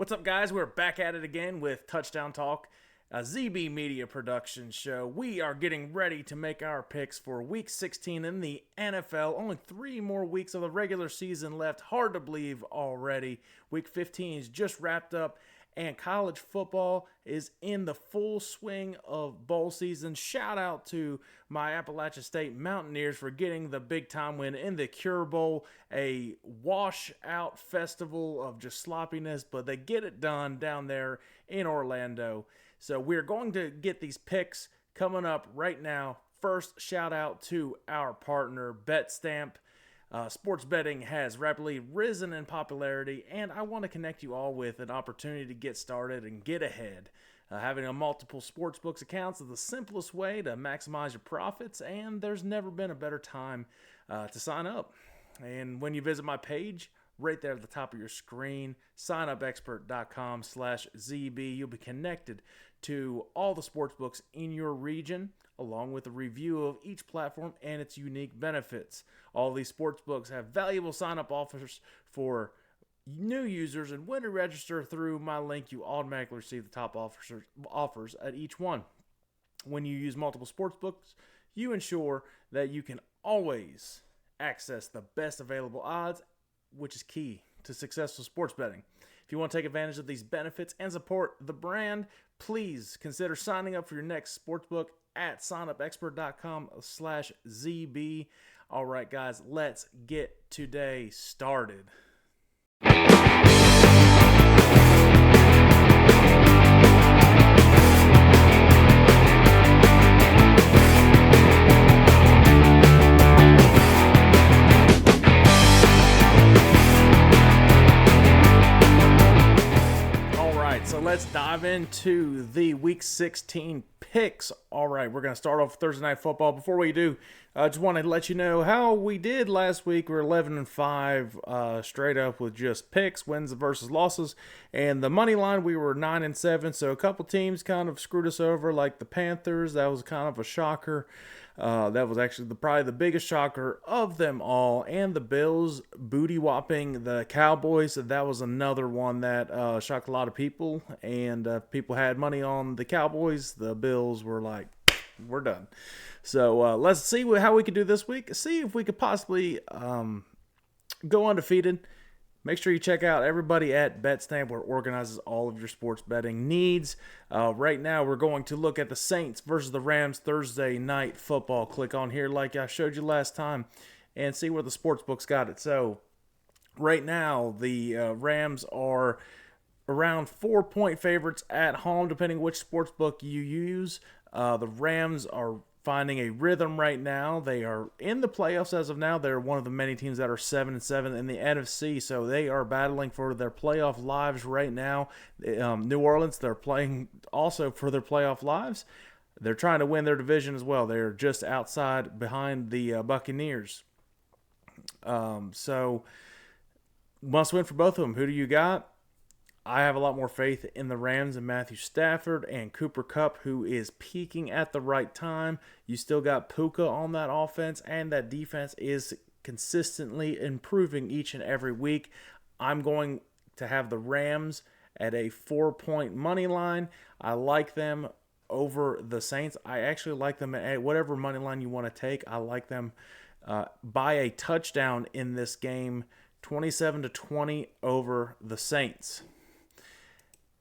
What's up, guys? We're back at it again with Touchdown Talk, a ZB Media production show. We are getting ready to make our picks for Week 16 in the NFL. Only 3 more weeks of the regular season left. Hard to believe already. Week 15 is just wrapped up, and college football is in the full swing of bowl season. Shout out to my Appalachian State Mountaineers for getting the big time win in the Cure Bowl, a washout festival of just sloppiness, but they get it done down there in Orlando. So we're going to get these picks coming up right now. First, shout out to our partner, BetStamp. Sports betting has rapidly risen in popularity, and I want to connect you all with an opportunity to get started and get ahead. Having a multiple sportsbooks accounts is the simplest way to maximize your profits, and there's never been a better time to sign up. And when you visit my page, right there at the top of your screen, signupexpert.com/ZB, you'll be connected to all the sportsbooks in your region, along with a review of each platform and its unique benefits. All these sportsbooks have valuable sign-up offers for new users, and when you register through my link, you automatically receive the top offers at each one. When you use multiple sportsbooks, you ensure that you can always access the best available odds, which is key to successful sports betting. If you want to take advantage of these benefits and support the brand, please consider signing up for your next sportsbook at signupexpert.com/ZB. All right, guys, let's get today started. So let's dive into the Week 16 picks. All right, we're going to start off with Thursday Night Football. Before we do, I just want to let you know how we did last week. We're 11-5 straight up with just picks, wins versus losses. And the money line, we were 9-7. So a couple teams kind of screwed us over, like the Panthers. That was kind of a shocker. That was actually probably the biggest shocker of them all. And the Bills booty whopping the Cowboys. That was another one that shocked a lot of people. And people had money on the Cowboys. The Bills were like, we're done. So let's see how we can do this week. See if we could possibly go undefeated. Make sure you check out everybody at BetStamp, where it organizes all of your sports betting needs. Right now, we're going to look at the Saints versus the Rams Thursday Night Football. Click on here like I showed you last time and see where the sports books got it. So right now, the Rams are around 4-point favorites at home, depending which sports book you use. The Rams are finding a rhythm right now. They are in the playoffs as of now. They're one of the many teams that are 7-7 in the NFC, so they are battling for their playoff lives right now. New Orleans, they're playing also for their playoff lives. They're trying to win their division as well. They're just outside behind the Buccaneers. So must win for both of them. Who do you got? I have a lot more faith in the Rams and Matthew Stafford and Cooper Kupp, who is peaking at the right time. You still got Puka on that offense, and that defense is consistently improving each and every week. I'm going to have the Rams at a 4-point money line. I like them over the Saints. I actually like them at whatever money line you want to take. I like them by a touchdown in this game, 27-20 over the Saints.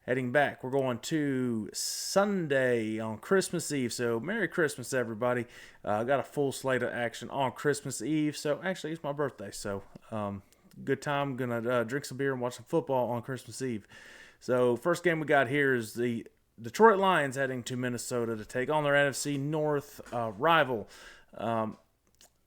Heading back, we're going to Sunday on Christmas Eve. So Merry Christmas, everybody. Got a full slate of action on Christmas Eve. So actually, it's my birthday. So good time. Going to drink some beer and watch some football on Christmas Eve. So first game we got here is the Detroit Lions heading to Minnesota to take on their NFC North rival.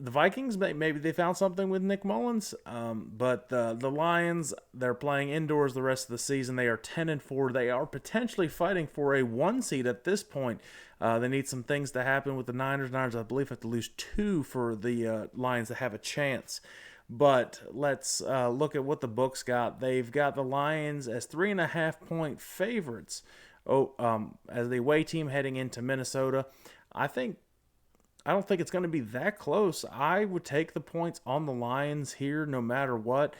The Vikings, maybe they found something with Nick Mullins, but the Lions, they're playing indoors the rest of the season. They are 10-4. They are potentially fighting for a 1 seed at this point. They need some things to happen with the Niners. Niners, I believe, have to lose 2 for the Lions to have a chance. But let's look at what the books got. They've got the Lions as 3.5-point favorites as the away team heading into Minnesota. I don't think it's going to be that close. I would take the points on the Lions here no matter what.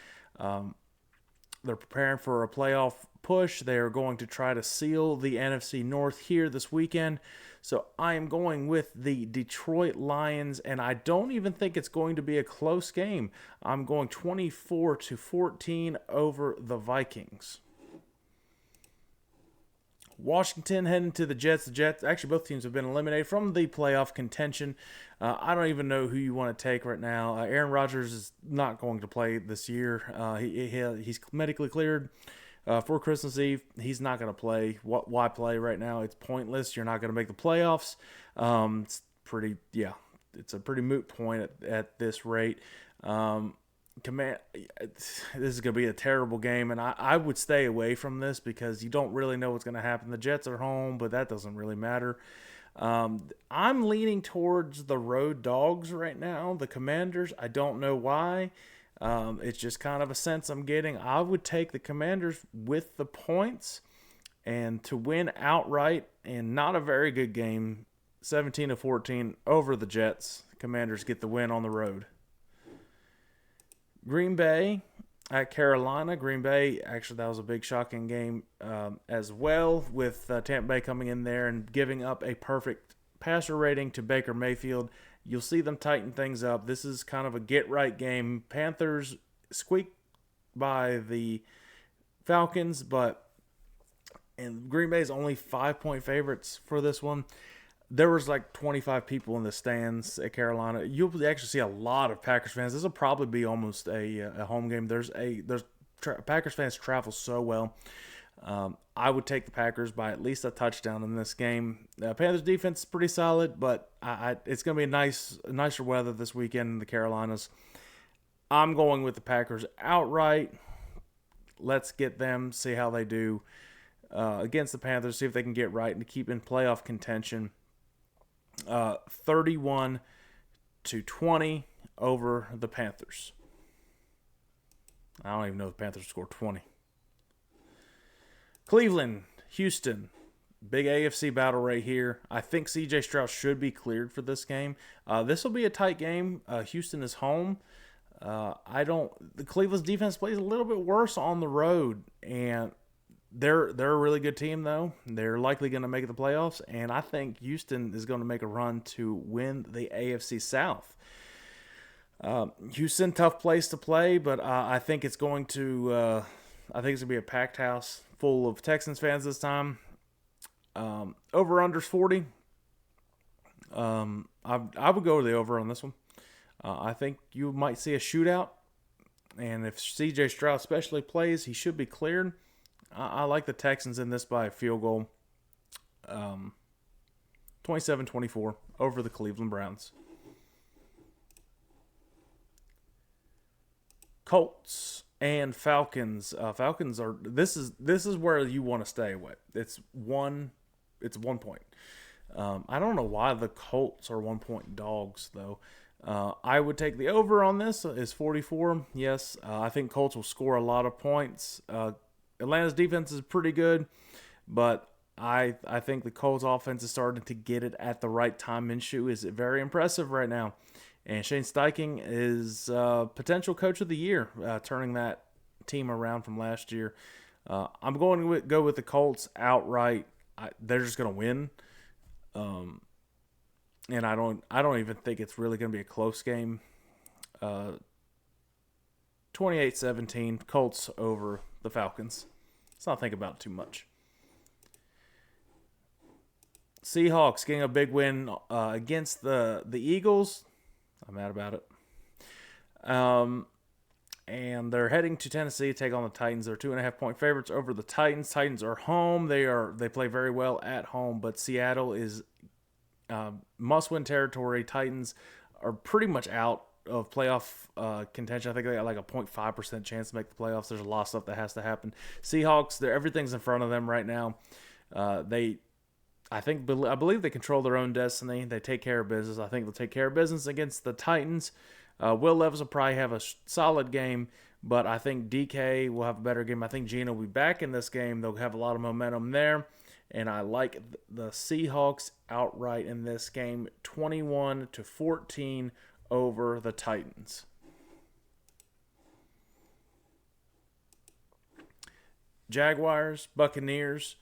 They're preparing for a playoff push. They are going to try to seal the NFC North here this weekend. So I am going with the Detroit Lions, and I don't even think it's going to be a close game. I'm going 24-14 over the Vikings. Washington heading to the Jets. The Jets, actually, both teams have been eliminated from the playoff contention. I don't even know who you want to take right now. Aaron Rodgers is not going to play this year. He's medically cleared for Christmas Eve. He's not going to play. Why play right now? It's pointless. You're not going to make the playoffs. It's a pretty moot point at this rate. This is going to be a terrible game, and I would stay away from this because you don't really know what's going to happen. The Jets are home, but that doesn't really matter. I'm leaning towards the road dogs right now, the Commanders. I don't know why. It's just kind of a sense I'm getting. I would take the Commanders with the points and to win outright, and not a very good game, 17-14 over the Jets. Commanders get the win on the road. Green Bay at Carolina. Green Bay, actually, that was a big shocking game as well, with Tampa Bay coming in there and giving up a perfect passer rating to Baker Mayfield. You'll see them tighten things up. This is kind of a get-right game. Panthers squeaked by the Falcons, and Green Bay is only 5-point favorites for this one. There was like 25 people in the stands at Carolina. You'll actually see a lot of Packers fans. This will probably be almost a home game. Packers fans travel so well. I would take the Packers by at least a touchdown in this game. Panthers defense is pretty solid, but it's going to be nicer weather this weekend in the Carolinas. I'm going with the Packers outright. Let's get them, see how they do against the Panthers, see if they can get right and keep in playoff contention. 31-20 over the Panthers. I don't even know if the Panthers scored 20. Cleveland, Houston, big AFC battle right here. I think C.J. Stroud should be cleared for this game. This will be a tight game. Houston is home. The Cleveland's defense plays a little bit worse on the road, and they're a really good team, though. They're likely going to make the playoffs, and I think Houston is going to make a run to win the AFC South. Houston, tough place to play, but I think it's going to be a packed house full of Texans fans this time. Over-under's 40. I would go to the over on this one. I think you might see a shootout, and if C.J. Stroud especially plays, he should be cleared. I like the Texans in this by a field goal. 27-24 over the Cleveland Browns. Colts and Falcons. Falcons are this is where you want to stay away. It's 1 point. I don't know why the Colts are 1-point dogs though. I would take the over on this is 44. Yes, I think Colts will score a lot of points. Atlanta's defense is pretty good, but I think the Colts offense is starting to get it at the right time. Minshew is very impressive right now. And Shane Steichen is potential coach of the year, turning that team around from last year. I'm going to go with the Colts outright. They're just going to win. And I don't even think it's really going to be a close game. 28-17, Colts over the Falcons. Let's not think about it too much. Seahawks getting a big win against the Eagles. I'm mad about it. And they're heading to Tennessee to take on the Titans. They're 2.5-point favorites over the Titans. Titans are home. They play very well at home, but Seattle is must-win territory. Titans are pretty much out of playoff contention. I think they got like a 0.5% chance to make the playoffs. There's a lot of stuff that has to happen. Seahawks, everything's in front of them right now. I believe they control their own destiny. They take care of business. I think they'll take care of business against the Titans. Will Levis will probably have a solid game, but I think DK will have a better game. I think Gino will be back in this game. They'll have a lot of momentum there, and I like the Seahawks outright in this game, 21-14 over the Titans. Jaguars, Buccaneers.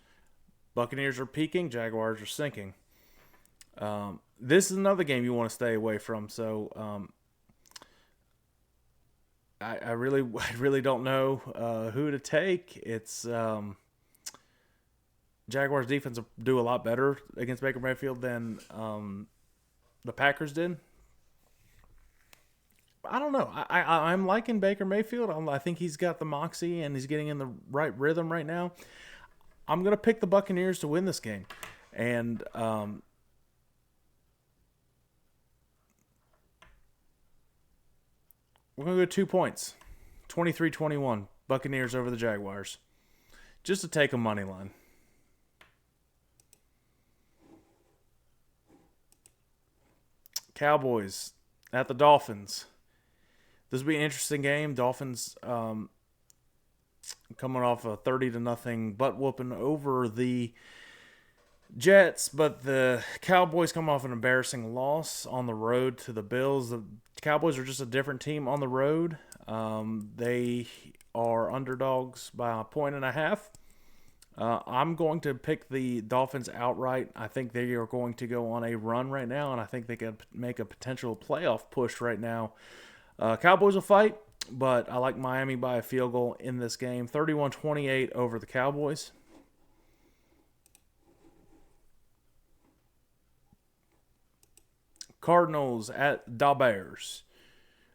Buccaneers are peaking. Jaguars are sinking. This is another game you want to stay away from. So I really I really don't know who to take. It's Jaguars defense do a lot better against Baker Mayfield than the Packers did. I don't know. I'm liking Baker Mayfield. I think he's got the moxie and he's getting in the right rhythm right now. I'm gonna pick the Buccaneers to win this game, and we're gonna go 2 points, 23-21. Buccaneers over the Jaguars, just to take a money line. Cowboys at the Dolphins. This will be an interesting game. Dolphins coming off a 30-0 butt whooping over the Jets, but the Cowboys come off an embarrassing loss on the road to the Bills. The Cowboys are just a different team on the road. They are underdogs by 1.5 points. I'm going to pick the Dolphins outright. I think they are going to go on a run right now, and I think they could make a potential playoff push right now. Cowboys will fight, but I like Miami by a field goal in this game. 31-28 over the Cowboys. Cardinals at the Bears.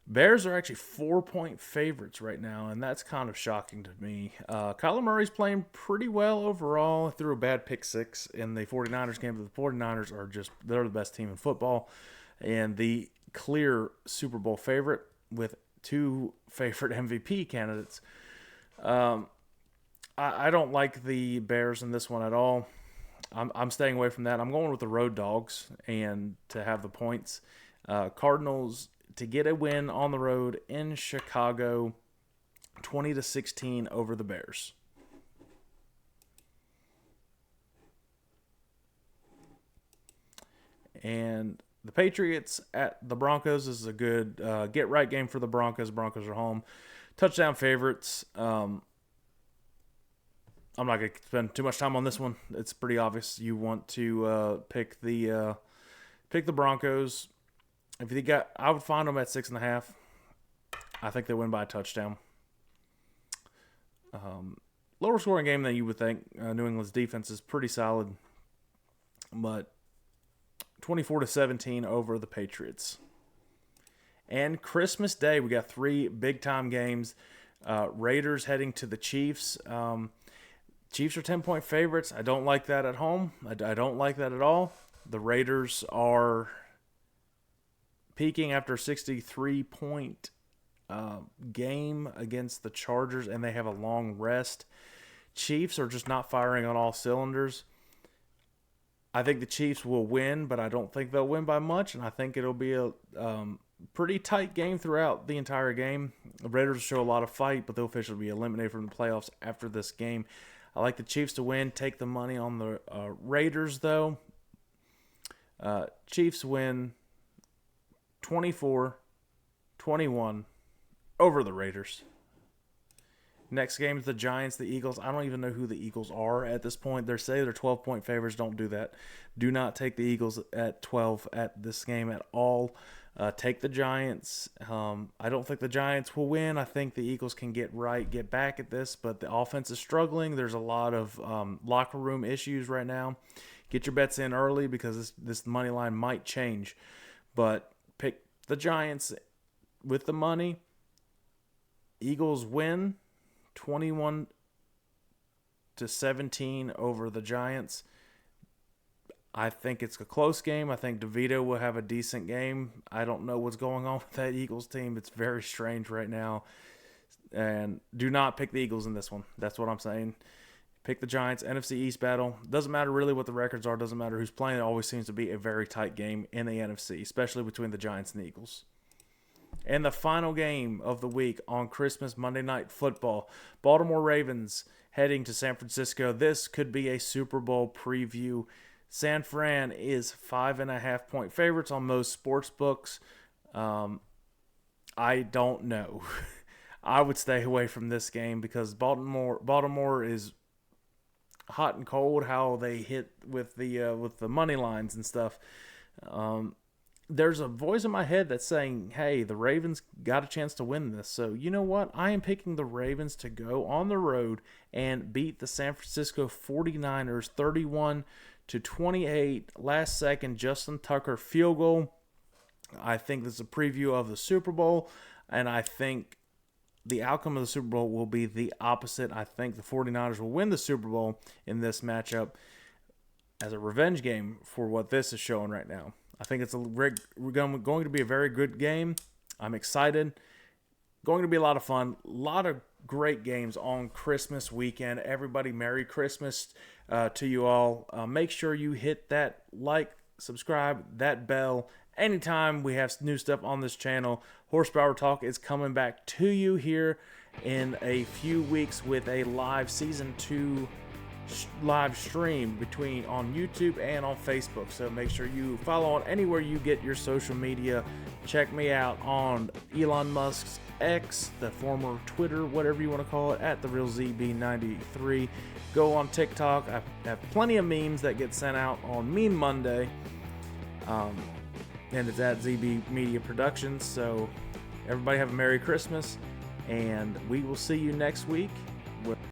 Bears are actually 4-point favorites right now, and that's kind of shocking to me. Kyler Murray's playing pretty well overall. Threw a bad pick six in the 49ers game, but the 49ers are they're the best team in football and the clear Super Bowl favorite with two favorite MVP candidates. I don't like the Bears in this one at all. I'm staying away from that. I'm going with the road dogs and to have the points. Cardinals to get a win on the road in Chicago, 20-16 over the Bears. And the Patriots at the Broncos is a good get-right game for the Broncos. Broncos are home. Touchdown favorites. I'm not going to spend too much time on this one. It's pretty obvious. You want to pick the Broncos. If you got, I would find them at 6.5. I think they win by a touchdown. Lower scoring game than you would think. New England's defense is pretty solid, but 24-17 over the Patriots. And Christmas Day, we got 3 big time games. Raiders heading to the Chiefs. Chiefs are 10-point favorites. I don't like that at home. I don't like that at all. The Raiders are peaking after a 63-point game against the Chargers, and they have a long rest. Chiefs are just not firing on all cylinders. I think the Chiefs will win, but I don't think they'll win by much, and I think it'll be a pretty tight game throughout the entire game. The Raiders show a lot of fight, but they'll officially be eliminated from the playoffs after this game. I like the Chiefs to win. Take the money on the Raiders, though. Chiefs win 24-21 over the Raiders. Next game is the Giants, the Eagles. I don't even know who the Eagles are at this point. They're 12-point favorites. Don't do that. Do not take the Eagles at 12 at this game at all. Take the Giants. I don't think the Giants will win. I think the Eagles can get back at this, but the offense is struggling. There's a lot of locker room issues right now. Get your bets in early because this money line might change. But pick the Giants with the money. Eagles win 21-17 over the Giants. I think it's a close game. I think DeVito will have a decent game. I don't know what's going on with that Eagles team. It's very strange right now. And do not pick the Eagles in this one. That's what I'm saying. Pick the Giants. NFC East battle. Doesn't matter really what the records are. Doesn't matter who's playing. It always seems to be a very tight game in the NFC, especially between the Giants and the Eagles. And the final game of the week on Christmas Monday Night Football. Baltimore Ravens heading to San Francisco. This could be a Super Bowl preview. San Fran is 5.5-point favorites on most sports books. I don't know. I would stay away from this game because Baltimore is hot and cold. How they hit with the money lines and stuff. There's a voice in my head that's saying, hey, the Ravens got a chance to win this. So, you know what? I am picking the Ravens to go on the road and beat the San Francisco 49ers 31-28. Last second, Justin Tucker field goal. I think this is a preview of the Super Bowl, and I think the outcome of the Super Bowl will be the opposite. I think the 49ers will win the Super Bowl in this matchup as a revenge game for what this is showing right now. I think it's going to be a very good game. I'm excited. Going to be a lot of fun. A lot of great games on Christmas weekend. Everybody, Merry Christmas to you all. Make sure you hit that like, subscribe, that bell. Anytime we have new stuff on this channel, Horsepower Talk is coming back to you here in a few weeks with a live Season 2 live stream on YouTube and on Facebook. So make sure you follow on anywhere you get your social media. Check me out on Elon Musk's X, the former Twitter, whatever you want to call it, at TheRealZB93. Go on TikTok. I have plenty of memes that get sent out on Meme Monday. And it's at ZB Media Productions. So everybody have a Merry Christmas, and we will see you next week.